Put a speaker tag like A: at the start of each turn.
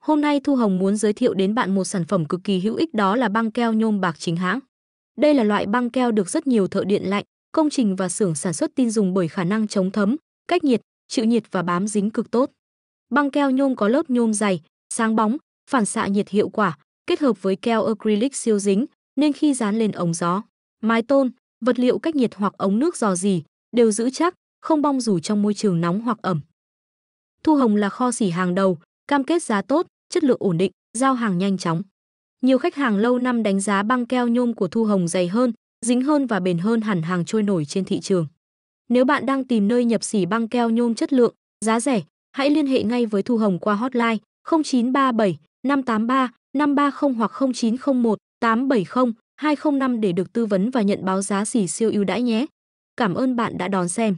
A: Hôm nay Thu Hồng muốn giới thiệu đến bạn một sản phẩm cực kỳ hữu ích, đó là băng keo nhôm bạc chính hãng. Đây là loại băng keo được rất nhiều thợ điện lạnh, công trình và xưởng sản xuất tin dùng bởi khả năng chống thấm, cách nhiệt, chịu nhiệt và bám dính cực tốt. Băng keo nhôm có lớp nhôm dày, sáng bóng, phản xạ nhiệt hiệu quả, kết hợp với keo acrylic siêu dính nên khi dán lên ống gió, mái tôn, vật liệu cách nhiệt hoặc ống nước rò rỉ đều giữ chắc, không bong rủi trong môi trường nóng hoặc ẩm. Thu Hồng là kho xỉ hàng đầu, cam kết giá tốt, chất lượng ổn định, giao hàng nhanh chóng. Nhiều khách hàng lâu năm đánh giá băng keo nhôm của Thu Hồng dày hơn, dính hơn và bền hơn hẳn hàng trôi nổi trên thị trường. Nếu bạn đang tìm nơi nhập xỉ băng keo nhôm chất lượng, giá rẻ, hãy liên hệ ngay với Thu Hồng qua hotline 0937 583 530 hoặc 0901 870 205 để được tư vấn và nhận báo giá xỉ siêu ưu đãi nhé. Cảm ơn bạn đã đón xem.